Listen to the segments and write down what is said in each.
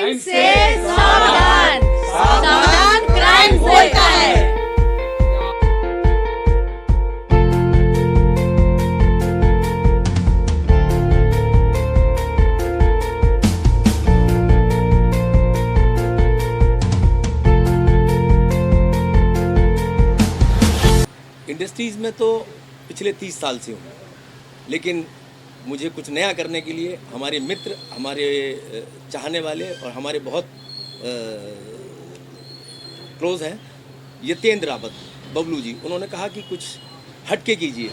Crime से सावधान, सावधान क्राइम होता है। इंडस्ट्रीज़ में तो पिछले 30 साल से हूँ, लेकिन मुझे कुछ नया करने के लिए हमारे मित्र, हमारे चाहने वाले और हमारे बहुत क्लोज़ हैं यतेंद्र रावत बबलू जी, उन्होंने कहा कि कुछ हटके कीजिए।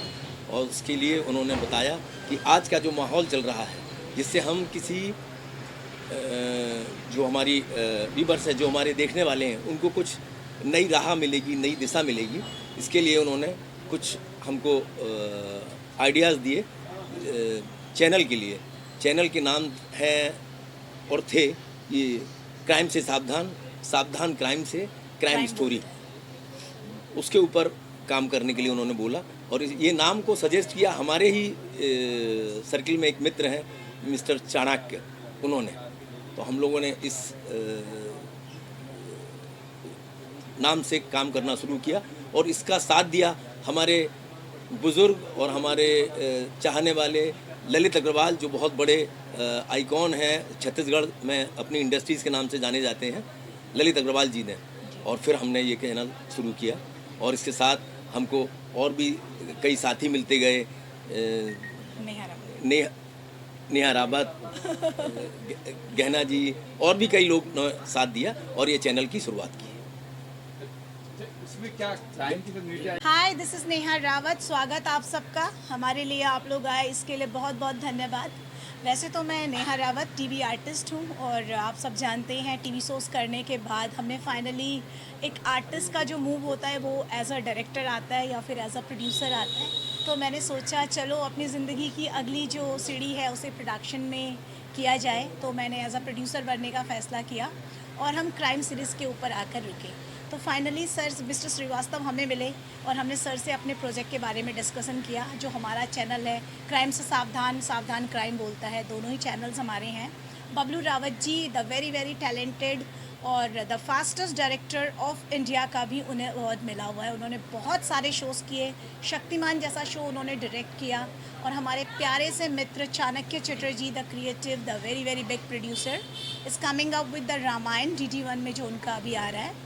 और उसके लिए उन्होंने बताया कि आज का जो माहौल चल रहा है, जिससे हम किसी जो हमारी व्यूअर्स है, जो हमारे देखने वाले हैं, उनको कुछ नई राह मिलेगी, नई दिशा मिलेगी। इसके लिए उन्होंने कुछ हमको आइडियाज़ दिए चैनल के लिए। चैनल के नाम है और थे ये क्राइम से सावधान, सावधान क्राइम से क्राइम स्टोरी। उसके ऊपर काम करने के लिए उन्होंने बोला और ये नाम को सजेस्ट किया हमारे ही सर्किल में एक मित्र हैं मिस्टर चाणक्य, उन्होंने। तो हम लोगों ने इस नाम से काम करना शुरू किया और इसका साथ दिया हमारे बुज़ुर्ग और हमारे चाहने वाले ललित अग्रवाल, जो बहुत बड़े आइकॉन हैं छत्तीसगढ़ में, अपनी इंडस्ट्रीज़ के नाम से जाने जाते हैं, ललित अग्रवाल जी ने। और फिर हमने ये चैनल शुरू किया और इसके साथ हमको और भी कई साथी मिलते गए, नेहा रावत, गहना जी, और भी कई लोग ने साथ दिया और ये चैनल की शुरुआत की। हाय, दिस इज़ नेहा रावत। स्वागत आप सबका। हमारे लिए आप लोग आए, इसके लिए बहुत बहुत धन्यवाद। वैसे तो मैं नेहा रावत टीवी आर्टिस्ट हूँ और आप सब जानते हैं टीवी शोज़ करने के बाद हमने फाइनली एक आर्टिस्ट का जो मूव होता है वो एज अ डायरेक्टर आता है या फिर एज अ प्रोड्यूसर आता है। तो मैंने सोचा चलो अपनी ज़िंदगी की अगली जो सीढ़ी है उसे प्रोडक्शन में किया जाए। तो मैंने एज अ प्रोड्यूसर बनने का फ़ैसला किया और हम क्राइम सीरीज़ के ऊपर आकर रुके। तो फाइनली सर मिस्टर श्रीवास्तव हमें मिले और हमने सर से अपने प्रोजेक्ट के बारे में डिस्कशन किया। जो हमारा चैनल है क्राइम से सावधान, सावधान क्राइम बोलता है, दोनों ही चैनल्स हमारे हैं। Bablu Rawat ji the very very talented और the fastest director of India का भी उन्हें अवार्ड मिला हुआ है। उन्होंने बहुत सारे शोज़ किए, शक्तिमान जैसा शो उन्होंने डायरेक्ट किया। और हमारे प्यारे से मित्र Chanakya Chatterjee the creative, the very very big producer, is coming up with the Ramayan DD1 में जो उनका अभी आ रहा है।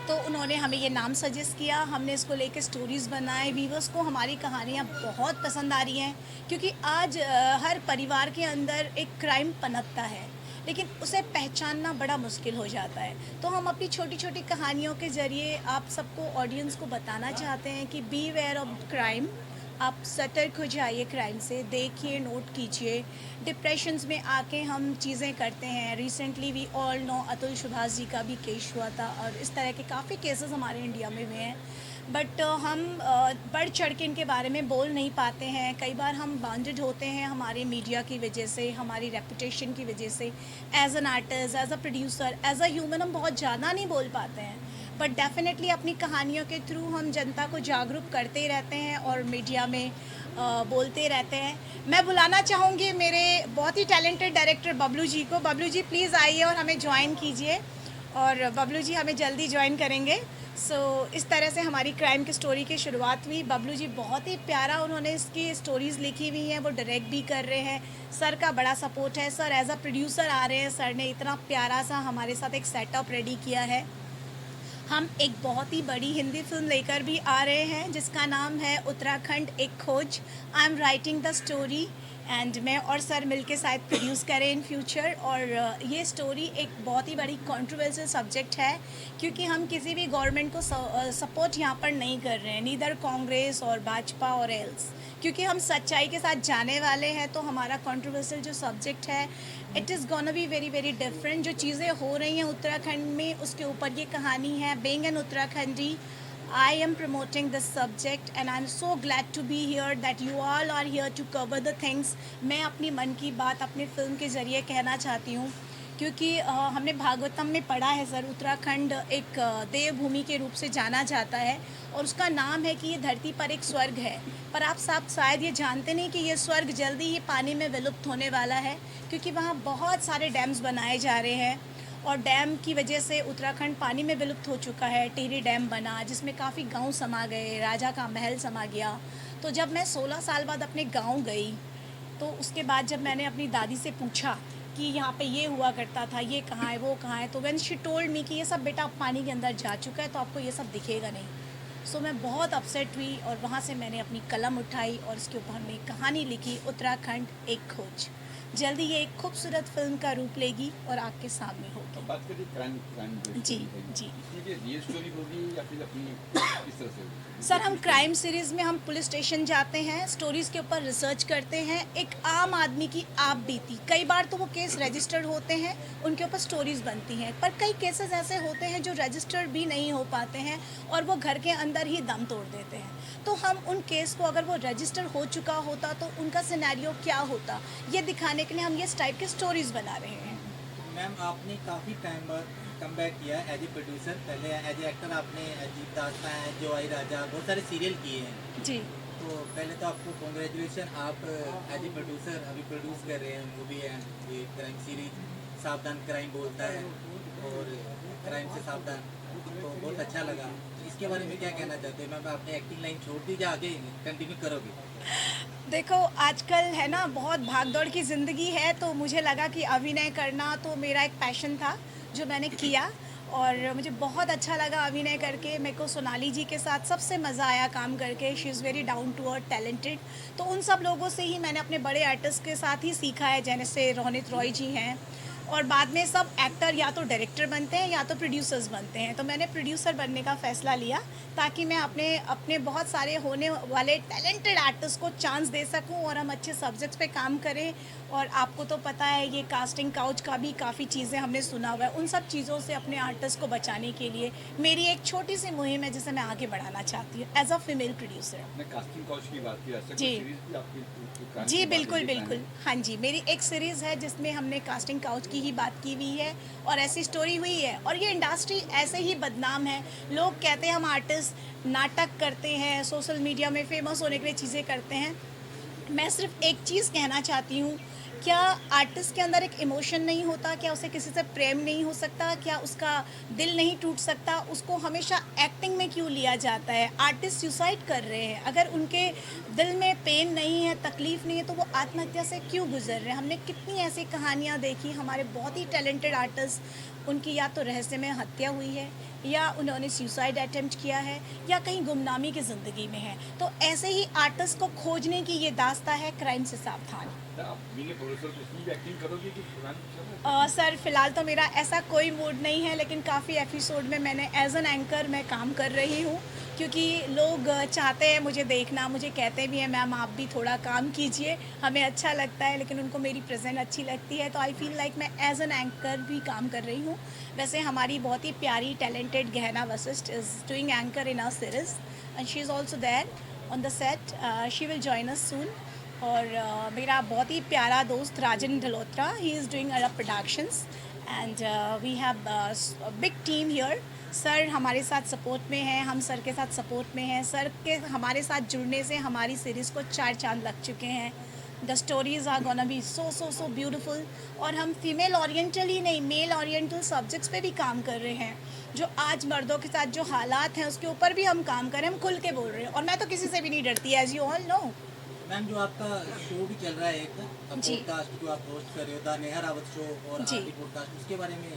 तो उन्होंने हमें ये नाम सजेस्ट किया, हमने इसको लेके स्टोरीज़ बनाए। व्यूअर्स को हमारी कहानियाँ बहुत पसंद आ रही हैं क्योंकि आज हर परिवार के अंदर एक क्राइम पनपता है, लेकिन उसे पहचानना बड़ा मुश्किल हो जाता है। तो हम अपनी छोटी छोटी कहानियों के ज़रिए आप सबको, ऑडियंस को बताना चाहते हैं कि बी वेयर ऑफ क्राइम, आप सतर्क हो जाइए क्राइम से, देखिए, नोट कीजिए। डिप्रेशंस में आके हम चीज़ें करते हैं। Recently we all know Atul Subhash ji का भी केस हुआ था और इस तरह के काफ़ी केसेस हमारे इंडिया में हुए हैं। बट हम बढ़ चढ़ के इनके बारे में बोल नहीं पाते हैं। कई बार हम बाउंडेड होते हैं हमारे मीडिया की वजह से, हमारी रेपुटेशन की वजह से। As an artist, as a producer, as a human हम बहुत ज़्यादा नहीं बोल पाते हैं। बट डेफिनेटली अपनी कहानियों के थ्रू हम जनता को जागरूक करते रहते हैं और मीडिया में बोलते रहते हैं। मैं बुलाना चाहूँगी मेरे बहुत ही टैलेंटेड डायरेक्टर बबलू जी को। बबलू जी प्लीज़ आइए और हमें ज्वाइन कीजिए। और बबलू जी हमें जल्दी ज्वाइन करेंगे। इस तरह से हमारी क्राइम की स्टोरी की शुरुआत हुई। बबलू जी बहुत ही प्यारा उन्होंने इसकी स्टोरीज़ लिखी हुई हैं, वो डायरेक्ट भी कर रहे हैं। सर का बड़ा सपोर्ट है। सर एज अ प्रोड्यूसर आ रहे हैं। सर ने इतना प्यारा सा हमारे साथ एक सेटअप रेडी किया है। हम एक बहुत ही बड़ी हिंदी फिल्म लेकर भी आ रहे हैं जिसका नाम है उत्तराखंड एक खोज। I am writing the story and मैं और सर मिलके शायद प्रोड्यूस करें इन फ्यूचर। और ये स्टोरी एक बहुत ही बड़ी कंट्रोवर्शियल सब्जेक्ट है क्योंकि हम किसी भी गवर्नमेंट को सपोर्ट यहाँ पर नहीं कर रहे हैं, नीदर कांग्रेस और भाजपा और एल्स, क्योंकि हम सच्चाई के साथ जाने वाले हैं। तो हमारा कंट्रोवर्शियल जो सब्जेक्ट है it is gonna be very very different. जो चीज़ें हो रही हैं उत्तराखंड में उसके ऊपर ये कहानी है। Being an Uttarakhandi, I am promoting this subject and I'm so glad to be here that you all are here to cover the things। मैं अपनी मन की बात अपने फिल्म के ज़रिए कहना चाहती हूँ क्योंकि हमने भागवतम में पढ़ा है सर, उत्तराखंड एक देवभूमि के रूप से जाना जाता है और उसका नाम है कि ये धरती पर एक स्वर्ग है। पर आप सब शायद ये जानते नहीं कि ये स्वर्ग जल्दी ही पानी में विलुप्त होने वाला है, क्योंकि वहाँ बहुत सारे डैम्स बनाए जा रहे हैं और डैम की वजह से उत्तराखंड पानी में विलुप्त हो चुका है। टिहरी डैम बना जिसमें काफ़ी गांव समा गए, राजा का महल समा गया। तो जब मैं 16 साल बाद अपने गांव गई तो उसके बाद जब मैंने अपनी दादी से पूछा कि यहाँ पे ये हुआ करता था, ये कहाँ है, वो कहाँ है, तो व्हेन शी टोल्ड मी कि ये सब बेटा पानी के अंदर जा चुका है, तो आपको ये सब दिखेगा नहीं। सो मैं बहुत अपसेट हुई और वहाँ से मैंने अपनी कलम उठाई और इसके ऊपर हमने एक कहानी लिखी, उत्तराखंड एक खोज। जल्दी ये एक खूबसूरत फिल्म का रूप लेगी और आपके सामने होगी। बात करिए क्राइम जी जी इसमें रियल स्टोरी होगी या फिर अपनी किस तरह से होगी? सर, हम क्राइम सीरीज़ में हम पुलिस स्टेशन जाते हैं, स्टोरीज़ के ऊपर रिसर्च करते हैं, एक आम आदमी की आप बीती। कई बार तो वो केस रजिस्टर्ड होते हैं, उनके ऊपर स्टोरीज़ बनती हैं, पर कई केसेस ऐसे होते हैं जो रजिस्टर्ड भी नहीं हो पाते हैं और वो घर के अंदर ही दम तोड़ देते हैं। तो हम उन केस को, अगर वो रजिस्टर हो चुका होता तो उनका सिनेरियो क्या होता, ये दिखाने के लिए हम इस टाइप के स्टोरीज़ बना रहे हैं। मैम, आपने काफ़ी टाइम बाद कम बैक किया एज ए प्रोड्यूसर। पहले एज ए एक्टर आपने अजीब दास्तान, जो आई राजा, बहुत सारे सीरियल किए हैं। जी, तो पहले तो आपको कॉन्ग्रेचुलेसन, आप एज ए प्रोड्यूसर अभी प्रोड्यूस कर रहे हैं मूवी एंड ये क्राइम सीरीज सावधान क्राइम बोलता है और क्राइम से सावधान, तो बहुत अच्छा लगा। इसके बारे में क्या कहना चाहते हैं? मैम, आपने एक्टिंग लाइन छोड़ दी या आगे कंटिन्यू करोगे? देखो आजकल है ना बहुत भागदौड़ की ज़िंदगी है, तो मुझे लगा कि अभिनय करना तो मेरा एक पैशन था जो मैंने किया और मुझे बहुत अच्छा लगा अभिनय करके। मेरे को सोनाली जी के साथ सबसे मज़ा आया काम करके। She is very down to earth, talented. तो उन सब लोगों से ही मैंने अपने बड़े आर्टिस्ट के साथ ही सीखा है, जैसे रोनित रॉय जी हैं। और बाद में सब एक्टर या तो डायरेक्टर बनते हैं या तो प्रोड्यूसर्स बनते हैं, तो मैंने प्रोड्यूसर बनने का फ़ैसला लिया ताकि मैं अपने बहुत सारे होने वाले टैलेंटेड आर्टिस्ट को चांस दे सकूं और हम अच्छे सब्जेक्ट्स पे काम करें। और आपको तो पता है ये कास्टिंग काउच का भी काफ़ी चीज़ें हमने सुना हुआ है, उन सब चीज़ों से अपने आर्टिस्ट को बचाने के लिए मेरी एक छोटी सी मुहिम है जिसे मैं आगे बढ़ाना चाहती हूँ एज अ फीमेल प्रोड्यूसर। आपने कास्टिंग काउच की बात की, ऐसा कोई जी। सीरीज भी आपकी जी बिल्कुल बिल्कुल, हाँ जी, मेरी एक सीरीज़ है जिसमें हमने कास्टिंग काउच की ही बात की हुई है और ऐसी स्टोरी हुई है। और ये इंडस्ट्री ऐसे ही बदनाम है, लोग कहते हैं हम आर्टिस्ट नाटक करते हैं, सोशल मीडिया में फेमस होने के लिए चीज़ें करते हैं। मैं सिर्फ एक चीज़ कहना चाहती हूँ, क्या आर्टिस्ट के अंदर एक इमोशन नहीं होता? क्या उसे किसी से प्रेम नहीं हो सकता? क्या उसका दिल नहीं टूट सकता? उसको हमेशा एक्टिंग में क्यों लिया जाता है? आर्टिस्ट सुसाइड कर रहे हैं, अगर उनके दिल में पेन नहीं है, तकलीफ़ नहीं है, तो वो आत्महत्या से क्यों गुजर रहे हैं? हमने कितनी ऐसी कहानियाँ देखी, हमारे बहुत ही टैलेंटेड आर्टिस्ट, उनकी या तो रहस्यमय हत्या हुई है या उन्होंने सुसाइड अटेम्प्ट किया है या कहीं गुमनामी की ज़िंदगी में है। तो ऐसे ही आर्टिस्ट को खोजने की ये दास्ता है क्राइम से सावधान। आप बीइंग ए प्रोड्यूसर तो इसमें भी एक्टिंग करोगे कि सर फ़िलहाल तो मेरा ऐसा कोई मूड नहीं है, लेकिन काफ़ी एपिसोड में मैंने एज एन एंकर मैं काम कर रही हूँ, क्योंकि लोग चाहते हैं मुझे देखना, मुझे कहते भी हैं मैम आप भी थोड़ा काम कीजिए, हमें अच्छा लगता है, लेकिन उनको मेरी प्रेजेंट अच्छी लगती है, तो आई फील लाइक मैं एज एन एंकर भी काम कर रही हूँ। वैसे हमारी बहुत ही प्यारी talented Gehna Vashishth is doing anchor in our series and she is also there on the set, she will join us soon. और मेरा बहुत ही प्यारा दोस्त Rajan Dhalotra, he is doing Arab productions and we have big team here. Sir हमारे साथ support में हैं, हम सर के साथ सपोर्ट में हैं। सर के हमारे साथ जुड़ने से हमारी सीरीज़ को 4 चांद लग चुके हैं। The stories are gonna be so beautiful. और हम फीमेल ओरिएंटल ही नहीं, मेल ओरिएंटल सब्जेक्ट्स पे भी काम कर रहे हैं। जो आज मर्दों के साथ जो हालात हैं उसके ऊपर भी हम काम कर रहे हैं, हम खुल के बोल रहे हैं और मैं तो किसी से भी नहीं डरती, as you all know. Ma'am, जो आपका शो भी चल रहा है एक जी। पॉडकास्ट जो आप होस्ट कर रहे हो, द नेहा रावत शो और जी। आरडी पॉडकास्ट, उसके बारे में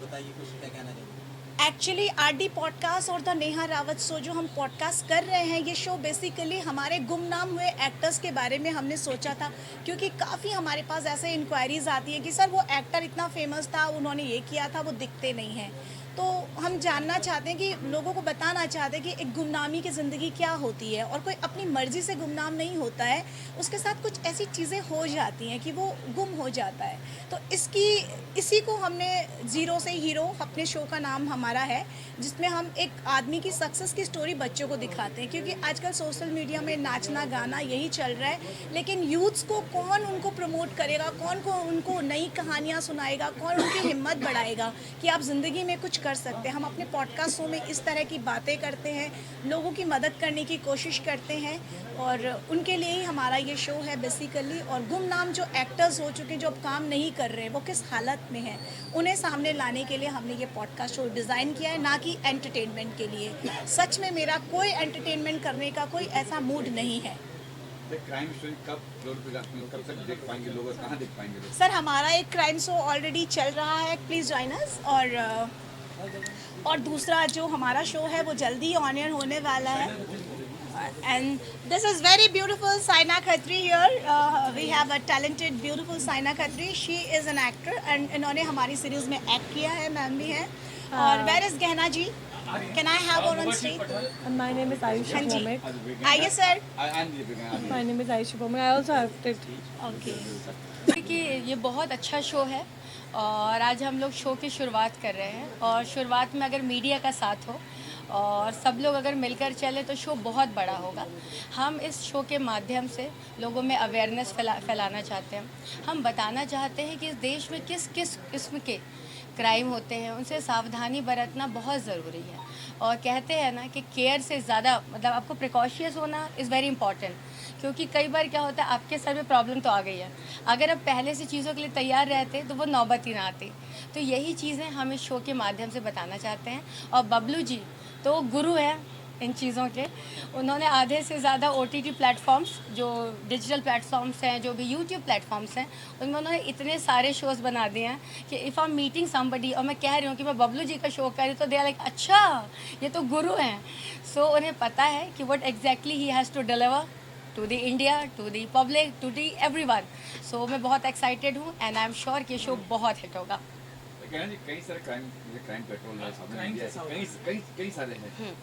बताइए कुछ, क्या कहना चाहिए? एक्चुअली आरडी पॉडकास्ट और द नेहा रावत शो जो हम पॉडकास्ट कर रहे हैं, ये शो बेसिकली हमारे गुमनाम हुए एक्टर्स के बारे में हमने सोचा था, क्योंकि काफ़ी हमारे पास ऐसे इंक्वायरीज़ आती हैं कि सर वो एक्टर इतना फेमस था, उन्होंने ये किया था, वो दिखते नहीं हैं। तो हम जानना चाहते हैं कि लोगों को बताना चाहते हैं कि एक गुमनामी की ज़िंदगी क्या होती है, और कोई अपनी मर्ज़ी से गुमनाम नहीं होता है, उसके साथ कुछ ऐसी चीज़ें हो जाती हैं कि वो गुम हो जाता है। तो इसी को हमने ज़ीरो से हीरो, अपने शो का नाम हमारा है, जिसमें हम एक आदमी की सक्सेस की स्टोरी बच्चों को दिखाते हैं, क्योंकि आजकल सोशल मीडिया में नाचना गाना यही चल रहा है, लेकिन यूथ्स को कौन उनको प्रमोट करेगा, कौन को उनको नई कहानियाँ सुनाएगा, कौन उनकी हिम्मत बढ़ाएगा कि आप ज़िंदगी में कुछ कर सकते हैं। हम अपने पॉडकास्ट शो में इस तरह की बातें करते हैं, लोगों की मदद करने की कोशिश करते हैं, और उनके लिए ही हमारा ये शो है बेसिकली। और गुमनाम जो एक्टर्स हो चुके हैं, जो अब काम नहीं कर रहे हैं, वो किस हालत में हैं, उन्हें सामने लाने के लिए हमने ये पॉडकास्ट शो डिज़ाइन किया है, ना कि एंटरटेनमेंट के लिए। सच में मेरा कोई एंटरटेनमेंट करने का कोई ऐसा मूड नहीं है। क्राइम स्टोरी कब तक देख पाएंगे लोग, कहाँ देख पाएंगे लोग? सर, हमारा एक क्राइम शो ऑलरेडी चल रहा है, प्लीज़ जॉइन अस। और दूसरा जो हमारा शो है वो जल्दी ऑन एयर होने वाला है। And this is very beautiful Saina Khatri here. We have a talented beautiful Saina Khatri. She is an actor and इन्होंने हमारी सीरीज़ में एक्ट किया है, मैम भी हैं। और वेयर इज़ गहना जी? Can I have her on stage? My name is Ayushi हाँ जी, Bhomik. आइए sir. My name is Ayushi Bhomik. I also acted. Okay. देखिए, ये बहुत अच्छा शो है और आज हम लोग शो की शुरुआत कर रहे हैं, और शुरुआत में अगर मीडिया का साथ हो और सब लोग अगर मिलकर चले तो शो बहुत बड़ा होगा। हम इस शो के माध्यम से लोगों में अवेयरनेस फैलाना चाहते हैं। हम बताना चाहते हैं कि इस देश में किस किस किस्म के क्राइम होते हैं, उनसे सावधानी बरतना बहुत ज़रूरी है। और कहते हैं ना कि केयर से ज़्यादा, मतलब आपको प्रिकॉशियस होना इज़ वेरी इंपॉर्टेंट, क्योंकि कई बार क्या होता है, आपके सर में प्रॉब्लम तो आ गई है, अगर आप पहले से चीज़ों के लिए तैयार रहते तो वो नौबत ही ना आती। तो यही चीज़ें हम इस शो के माध्यम से बताना चाहते हैं। और बबलू जी तो गुरु हैं इन चीज़ों के। उन्होंने आधे से ज़्यादा OTT प्लेटफॉर्म्स, जो डिजिटल प्लेटफॉर्म्स हैं, जो भी यूट्यूब प्लेटफॉर्म्स हैं, उनमें उन्होंने इतने सारे शोज़ बना दिए हैं कि if I am meeting somebody और मैं कह रही हूँ कि मैं बबलू जी का शो कर रही हूँ, तो दे आर लाइक, अच्छा ये तो गुरु हैं। सो उन्हें पता है कि what exactly he has to deliver to the India, to the public, to the everyone. So मैं बहुत एक्साइटेड हूँ एंड आई एम श्योर कि शो बहुत हिट होगा। कहना जी, कई सारे क्राइम पेट्रोल है, कई सारे हैं,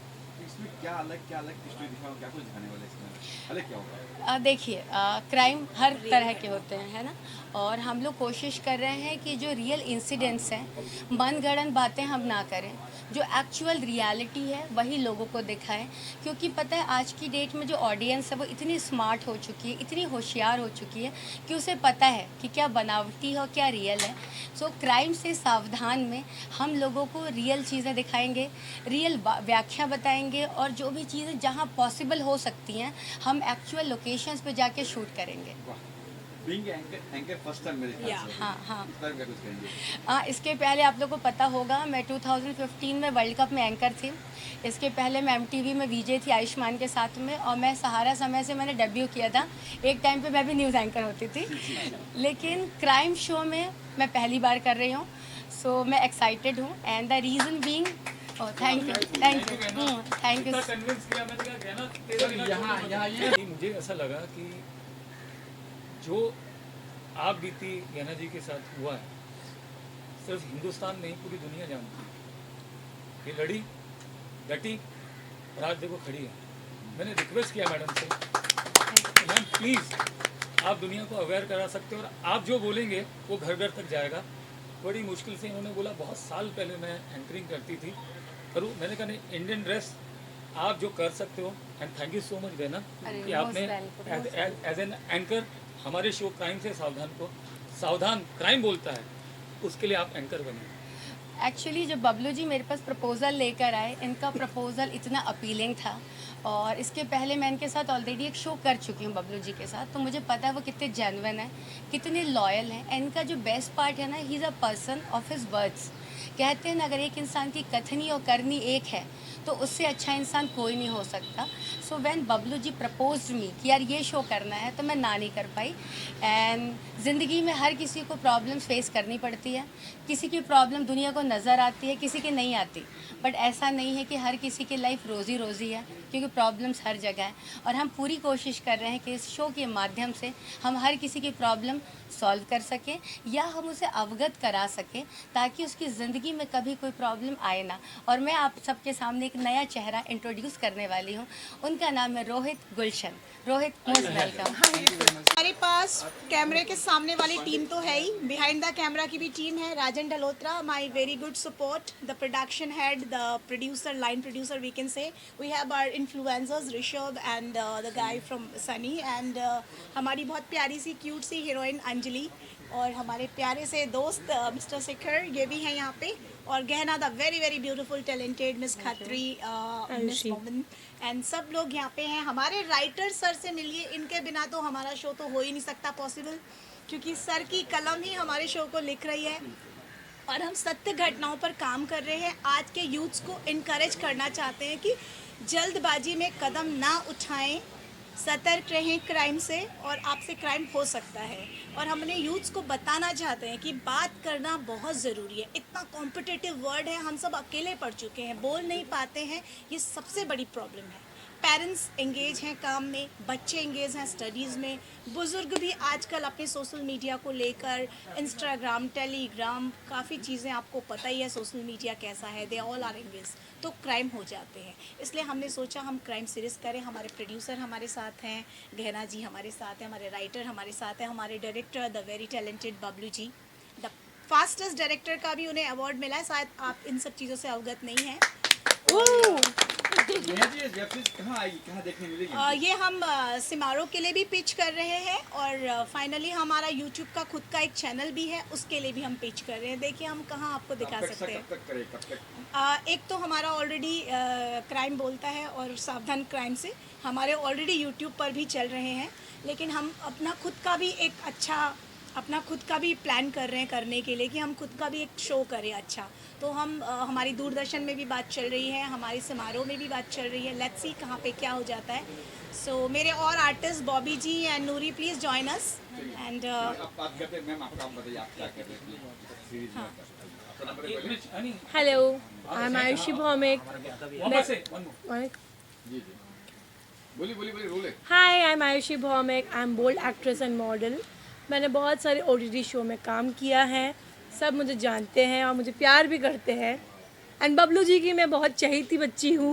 इसमें क्या अलग स्टोरी दिखाओ, क्या कुछ दिखाने वाले इसमें, अलग क्या होगा? देखिए, क्राइम हर तरह के होते हैं, है ना, और हम लोग कोशिश कर रहे हैं कि जो रियल इंसिडेंट्स हैं, मनगढ़ंत बातें हम ना करें, जो एक्चुअल रियलिटी है वही लोगों को दिखाएं। क्योंकि पता है आज की डेट में जो ऑडियंस है वो इतनी स्मार्ट हो चुकी है, इतनी होशियार हो चुकी है कि उसे पता है कि क्या बनावटी है और क्या रियल है। सो क्राइम से सावधान में हम लोगों को रियल चीज़ें दिखाएंगे, रियल व्याख्या बताएंगे, और जो भी चीज़ें जहाँ पॉसिबल हो सकती हैं हम एक्चुअल लोकेशंस पे जाके शूट करेंगे। Being anchor first time मेरे ख्याल से। हाँ हाँ। इस बारे में क्या कुछ कहेंगे? इसके पहले आप लोगों को पता होगा मैं 2015 में वर्ल्ड कप में एंकर थी। इसके पहले मैं MTV में VJ थी आयुष्मान के साथ में, और मैं सहारा समय से मैंने डेब्यू किया था। एक टाइम पे मैं भी न्यूज़ एंकर होती थी, लेकिन क्राइम शो में मैं पहली बार कर रही हूँ। सो मैं एक्साइटेड हूँ and the reason being, thank you मुझे ऐसा लगा कि जो आप बीती गहना जी के साथ हुआ है, सिर्फ हिंदुस्तान नहीं पूरी दुनिया जानती है। ये लड़ी डटी और आज देखो खड़ी है। मैंने रिक्वेस्ट किया मैडम से, मैम प्लीज़ आप दुनिया को अवेयर करा सकते हो, और आप जो बोलेंगे वो घर घर तक जाएगा। बड़ी मुश्किल से इन्होंने बोला, बहुत साल पहले मैं एंकरिंग करती थी, करूँ, मैंने कहा नहीं, इंडियन ड्रेस आप जो कर सकते हो। And thank you so much गहना कि आपने एज एन एंकर हमारे शो क्राइम से सावधान को सावधान क्राइम बोलता है, उसके लिए आप एंकर बने। एक्चुअली जब बबलू जी मेरे पास प्रपोज़ल लेकर आए, इनका प्रपोज़ल इतना अपीलिंग था, और इसके पहले मैं इनके साथ ऑलरेडी एक शो कर चुकी हूँ बबलू जी के साथ, तो मुझे पता है वो कितने जेन्युइन है, कितने लॉयल हैं। इनका जो बेस्ट पार्ट है ना, he is a person of his words. कहते हैं ना, अगर एक इंसान की कथनी और करनी एक है तो उससे अच्छा इंसान कोई नहीं हो सकता। So when Bablu ji proposed me कि यार ये शो करना है, तो मैं ना नहीं कर पाई। एंड ज़िंदगी में हर किसी को प्रॉब्लम्स फेस करनी पड़ती है। किसी की प्रॉब्लम दुनिया को नज़र आती है, किसी की नहीं आती, बट ऐसा नहीं है कि हर किसी की लाइफ रोज़ी रोज़ी है, क्योंकि प्रॉब्लम्स हर जगह है। और हम पूरी कोशिश कर रहे हैं कि इस शो के माध्यम से हम हर किसी की प्रॉब्लम सॉल्व कर सकें या हम उसे अवगत करा सकें, ताकि उसकी ज़िंदगी में कभी कोई प्रॉब्लम आए ना। और मैं आप सबके सामने एक नया चेहरा इंट्रोड्यूस करने वाली हूँ, उनका नाम है रोहित गुलशन। Rohit, most welcome. हमारे पास कैमरे के सामने वाली टीम तो है ही, बिहाइंड द कैमरा की भी टीम है। Rajan Dalotra, my very good support, the production head, the producer, line producer we can say. We have our influencers Rishabh and the guy from Sunny, and हमारी बहुत प्यारी सी क्यूट सी हीरोइन अंजलि, और हमारे प्यारे से दोस्त मिस्टर शिखर, ये भी हैं यहाँ पे, और गहना the very very beautiful talented miss Khatri, miss मोमिन, एंड सब लोग यहाँ पे हैं। हमारे राइटर सर से मिलिए, इनके बिना तो हमारा शो तो हो ही नहीं सकता पॉसिबल, क्योंकि सर की कलम ही हमारे शो को लिख रही है और हम सत्य घटनाओं पर काम कर रहे हैं। आज के यूथ्स को इनकरेज करना चाहते हैं कि जल्दबाजी में कदम ना उठाएं, सतर्क रहें क्राइम से, और आपसे क्राइम हो सकता है। और हमने यूथ्स को बताना चाहते हैं कि बात करना बहुत ज़रूरी है। इतना कॉम्पिटिटिव वर्ल्ड है, हम सब अकेले पड़ चुके हैं, बोल नहीं पाते हैं, ये सबसे बड़ी प्रॉब्लम है। पेरेंट्स एंगेज हैं काम में, बच्चे एंगेज हैं स्टडीज़ में, बुज़ुर्ग भी आजकल अपने सोशल मीडिया को लेकर, इंस्टाग्राम, टेलीग्राम, काफ़ी चीज़ें आपको पता ही है सोशल मीडिया कैसा है, दे ऑल आर एंगेज, तो क्राइम हो जाते हैं। इसलिए हमने सोचा हम क्राइम सीरीज़ करें। हमारे प्रोड्यूसर हमारे साथ हैं, गहना जी हमारे साथ हैं, हमारे राइटर हमारे साथ हैं, हमारे director the very talented Bablu ji, the fastest director का भी उन्हें अवार्ड मिला है, शायद आप इन सब चीज़ों से अवगत नहीं हैं। नेहा जी, ये वेब सीरीज कहाँ आएगी, कहाँ देखने मिलेगी? ये हम सिमारो के लिए भी पिच कर रहे हैं, और फाइनली हमारा यूट्यूब का खुद का एक चैनल भी है, उसके लिए भी हम पिच कर रहे हैं। देखिए हम कहाँ आपको दिखा सकते हैं। कब तक करे, कब तक? एक तो हमारा ऑलरेडी क्राइम बोलता है और सावधान क्राइम से हमारे ऑलरेडी यूट्यूब पर भी चल रहे हैं, लेकिन हम अपना खुद का भी एक अपना खुद का भी प्लान कर रहे हैं करने के लिए, कि हम खुद का भी एक शो करें अच्छा। तो हम हमारी दूरदर्शन में भी बात चल रही है, हमारी समारोह में भी बात चल रही है। लेट्स सी कहाँ पे क्या हो जाता है। सो मेरे और artist Bobby ji and Noori, please join us. And आप बात करते हैं मैम, आपका आप बताइए, आप क्या कर रहे हैं सीरीज में? आपका नंबर बोलिए। Hello, I am Ayushi Bhaumik. जी जी, बोलिए रोले। Hi, I am Ayushi Bhaumik. I am bold actress and model. मैंने बहुत सारे OTT शो में काम किया है, सब मुझे जानते हैं और मुझे प्यार भी करते हैं। एंड बबलू जी की मैं बहुत चहेती बच्ची हूँ।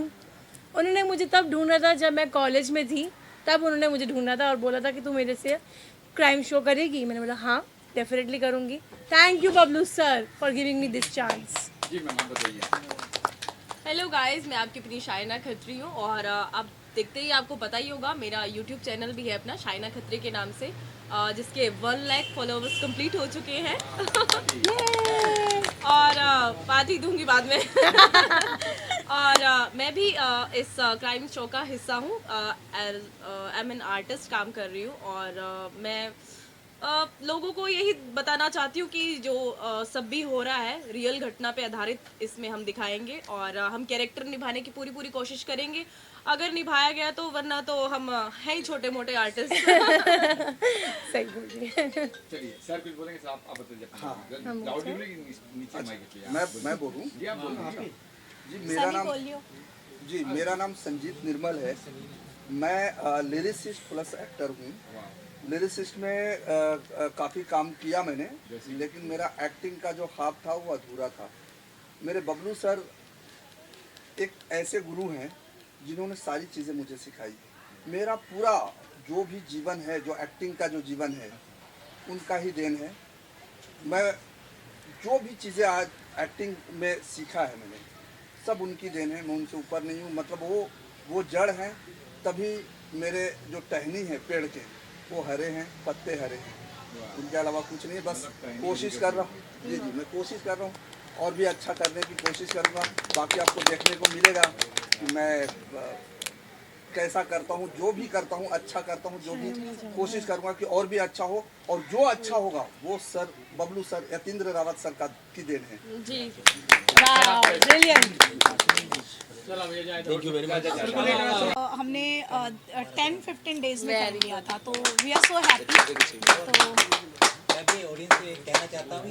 उन्होंने मुझे तब ढूंढा था जब मैं कॉलेज में थी, तब उन्होंने मुझे ढूंढा था और बोला था कि तू मेरे से क्राइम शो करेगी। मैंने बोला हाँ, डेफिनेटली करूँगी। Thank you Bablu sir for giving me this chance. जी मैम, आप बताइए। हेलो गाइस, मैं आपकी अपनी शाइना खत्री हूँ, और आप देखते ही आपको पता ही होगा, मेरा यूट्यूब चैनल भी है अपना शाइना खत्री के नाम से, जिसके 1 लाख फॉलोअर्स कंप्लीट हो चुके हैं। और पार्टी दूंगी बाद में। और मैं भी इस क्राइम शो का हिस्सा हूँ। आई एम एन आर्टिस्ट, काम कर रही हूँ, और मैं लोगों को यही बताना चाहती हूँ कि जो सब भी हो रहा है रियल घटना पे आधारित इसमें हम दिखाएंगे, और हम कैरेक्टर निभाने की पूरी कोशिश करेंगे। अगर निभाया गया तो, वरना तो हम हैं ही छोटे मोटे आर्टिस्ट। सही बोलिए। चलिए सर कुछ बोलेंगे सर, आप बताइए। हाँ, लाउडली बोलिए, नीचे माइक पे। मैं बोलूं? जी आप बोलिए। जी मेरा नाम संजीत निर्मल है। मैं लिरिसिस्ट प्लस एक्टर हूँ। लिरिसिस्ट में काफ़ी काम किया मैंने, लेकिन मेरा एक्टिंग का जो हाथ था वो अधूरा था। मेरे बबलू सर एक ऐसे गुरु हैं जिन्होंने सारी चीज़ें मुझे सिखाई। मेरा पूरा जो भी जीवन है, जो एक्टिंग का जो जीवन है, उनका ही देन है। मैं जो भी चीज़ें आज एक्टिंग में सीखा है मैंने, सब उनकी देन है। मैं उनसे ऊपर नहीं हूँ। मतलब वो जड़ हैं, तभी मेरे जो टहनी है पेड़ के, वो हरे हैं, पत्ते हरे हैं। उनके अलावा कुछ नहीं। बस कोशिश कर रहा हूँ। जी मैं कोशिश कर रहा हूँ, और भी अच्छा करने की कोशिश करूँगा। बाकी आपको देखने को मिलेगा कि मैं कैसा करता हूँ, जो भी करता हूँ अच्छा करता हूँ, जो भी कोशिश करूँगा कि और भी अच्छा हो, और जो अच्छा होगा वो sir Bablu sir Yatindra Rawat sir का की देन है। जी brilliant. Thank you very much. हमने 10-15 डेज में कर लिया था, तो वी आर सो हैप्पी। तो मैं भी ऑडियंस से कहना चाहता हूँ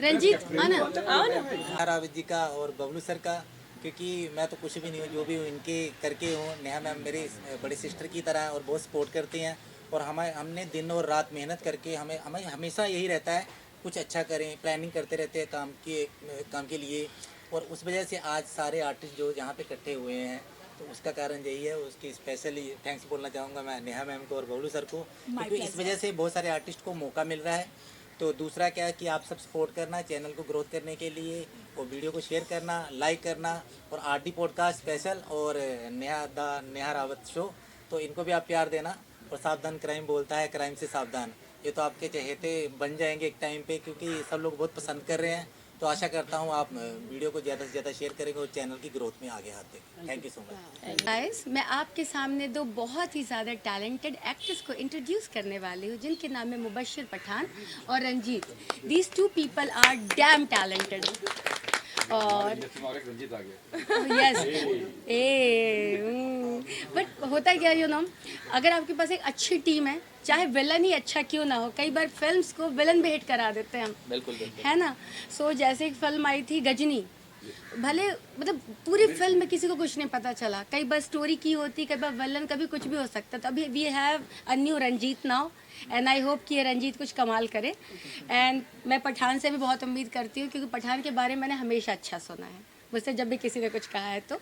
रंजीत आना नेहा रावत जी का और बबलू सर का, क्योंकि मैं तो कुछ भी नहीं हूँ, जो भी हूँ इनके करके हूँ। नेहा मैम मेरी बड़ी सिस्टर की तरह और बहुत सपोर्ट करती हैं, और हमने दिन और रात मेहनत करके हमें हमेशा यही रहता है कुछ अच्छा करें, प्लानिंग करते रहते हैं काम के लिए। और उस वजह से आज सारे आर्टिस्ट जो यहाँ पे इकट्ठे हुए हैं, तो उसका कारण यही है। उसकी स्पेशली थैंक्स बोलना चाहूँगा मैं नेहा मैम को और बबलू सर को, क्योंकि इस वजह से बहुत सारे आर्टिस्ट को मौका मिल रहा है। तो दूसरा क्या है कि आप सब सपोर्ट करना चैनल को ग्रोथ करने के लिए, और वीडियो को शेयर करना, लाइक करना, और आरडी पॉडकास्ट स्पेशल और नेहा रावत शो, तो इनको भी आप प्यार देना। और सावधान क्राइम बोलता है, क्राइम से सावधान, ये तो आपके चहेते बन जाएंगे एक टाइम पे, क्योंकि सब लोग बहुत पसंद कर रहे हैं। तो आशा करता हूँ आप वीडियो को ज़्यादा से ज़्यादा शेयर करेंगे और चैनल की ग्रोथ में आगे आते हैं। Thank you so much. Guys, मैं आपके सामने दो बहुत ही ज़्यादा टैलेंटेड एक्टर्स को इंट्रोड्यूस करने वाली हूँ, जिनके नाम है मुबश्शिर पठान और Ranjeet. These two people are damn talented. और रंजीत आ गया। यस बट होता क्या अगर आपके पास एक अच्छी टीम है, चाहे विलन ही अच्छा क्यों ना हो, कई बार फिल्म्स को विलन भी हिट करा देते हैं हम, बिल्कुल है ना। सो जैसे एक फिल्म आई थी गजनी, भले मतलब पूरी फिल्म में किसी को कुछ नहीं पता चला, कई बार स्टोरी की होती, कई बार विलन, कभी कुछ भी हो सकता। तो अभी we have a new Ranjeet now, and I hope कि ये रंजीत कुछ कमाल करे। एंड मैं पठान से भी बहुत उम्मीद करती हूँ, क्योंकि पठान के बारे में मैंने हमेशा अच्छा सुना है, मुझसे जब भी किसी ने कुछ कहा है तो।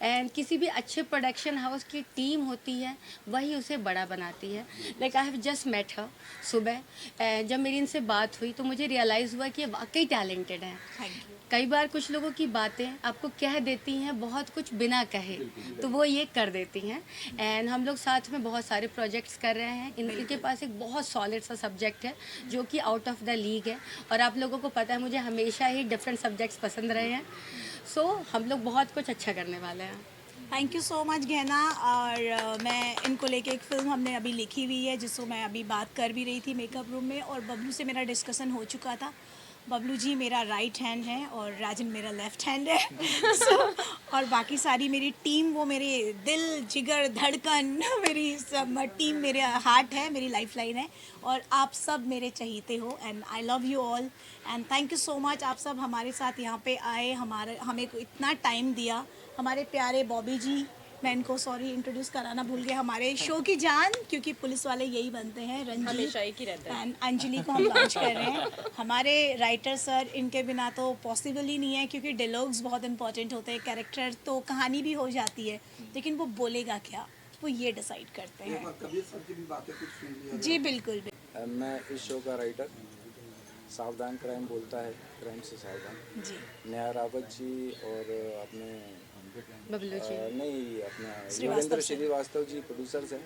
एंड किसी भी अच्छे प्रोडक्शन हाउस की टीम होती है, वही उसे बड़ा बनाती है। Like I have just met हर सुबह, जब मेरी इनसे बात हुई तो मुझे रियलाइज़ हुआ कि ये वाकई टैलेंटेड हैं। कई बार कुछ लोगों की बातें आपको कह देती हैं बहुत कुछ बिना कहे, तो वो ये कर देती हैं। एंड हम लोग साथ में बहुत सारे प्रोजेक्ट्स कर रहे हैं। इनके पास एक बहुत सॉलिड सा सब्जेक्ट है जो कि आउट ऑफ द लीग है, और आप लोगों को पता है मुझे हमेशा ही डिफरेंट सब्जेक्ट्स पसंद रहे हैं। सो हम लोग बहुत कुछ अच्छा करने वाले हैं। थैंक यू सो मच गहना। और मैं इनको लेके एक फ़िल्म हमने अभी लिखी हुई है, जिसको मैं अभी बात कर भी रही थी मेकअप रूम में, और बबलू से मेरा डिस्कशन हो चुका था। बबलू जी मेरा राइट हैंड है और राजन मेरा लेफ़्ट हैंड है। और बाकी सारी मेरी टीम, वो मेरे दिल, जिगर, धड़कन, मेरी सब टीम मेरे हार्ट है, मेरी लाइफलाइन है, और आप सब मेरे चहीते हो। And I love you all, and thank you so much. आप सब हमारे साथ यहाँ पे आए, हमें इतना टाइम दिया। हमारे प्यारे बॉबी जी, मैं इनको सॉरी इंट्रोड्यूस कराना भूल गया, हमारे शो की जान, क्योंकि पुलिस वाले यही बनते हैं, रंजीत हमेशा एक ही रहता है। एंड अंजलि को हम लॉन्च कर रहे हैं। हमारे राइटर सर, इनके बिना तो पॉसिबल ही नहीं है, क्योंकि डायलॉग्स बहुत इंपॉर्टेंट होते हैं। कैरेक्टर तो कहानी भी हो जाती है, लेकिन वो बोलेगा क्या, वो ये डिसाइड करते हैं। कबीर सर की भी बातें कुछ सुन लिया। जी बिल्कुल। मैं इस शो का राइटर, सावधान क्राइम बोलता है, क्राइम से सावधान। जी नेहा रावत जी और अपने बबलू जी नहीं अपना श्रीवास्तव योगेंद्र सर। श्रीवास्तव जी प्रोड्यूसर्स हैं,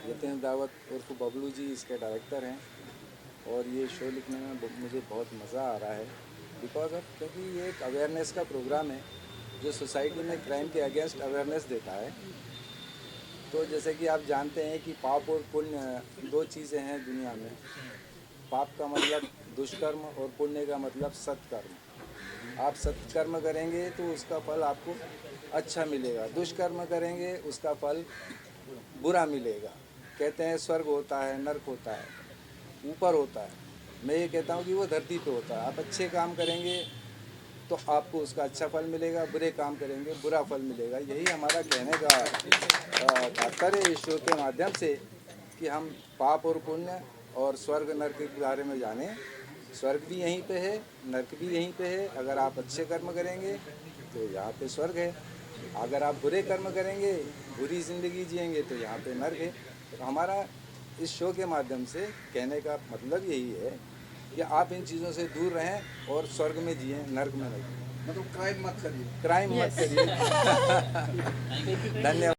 यतीन्द्र रावत उर्फ बबलू जी इसके डायरेक्टर हैं। और ये शो लिखने में मुझे बहुत मज़ा आ रहा है, बिकॉज ऑफ क्योंकि ये एक अवेयरनेस का प्रोग्राम है जो सोसाइटी में क्राइम के अगेंस्ट अवेयरनेस देता है। तो जैसे कि आप जानते हैं कि पाप और पुण्य दो चीज़ें हैं दुनिया में। पाप का मतलब दुष्कर्म और पुण्य का मतलब सत्कर्म। आप सत्कर्म करेंगे तो उसका फल आपको अच्छा मिलेगा, दुष्कर्म करेंगे उसका फल बुरा मिलेगा। कहते हैं स्वर्ग होता है, नर्क होता है, ऊपर होता है। मैं ये कहता हूँ कि वो धरती पे होता है। आप अच्छे काम करेंगे तो आपको उसका अच्छा फल मिलेगा, बुरे काम करेंगे बुरा फल मिलेगा। यही हमारा कहने का तात्पर्य इस शो के माध्यम से, कि हम पाप और पुण्य और स्वर्ग नर्क के बारे में जानें। स्वर्ग भी यहीं पे है, नर्क भी यहीं पे है। अगर आप अच्छे कर्म करेंगे तो यहाँ पे स्वर्ग है, अगर आप बुरे कर्म करेंगे, बुरी ज़िंदगी जिएंगे तो यहाँ पे नर्क है। तो हमारा इस शो के माध्यम से कहने का मतलब यही है कि आप इन चीज़ों से दूर रहें और स्वर्ग में जिएं, नर्क में नहीं। मतलब क्राइम मत करिए। क्राइम मत करिए। धन्यवाद।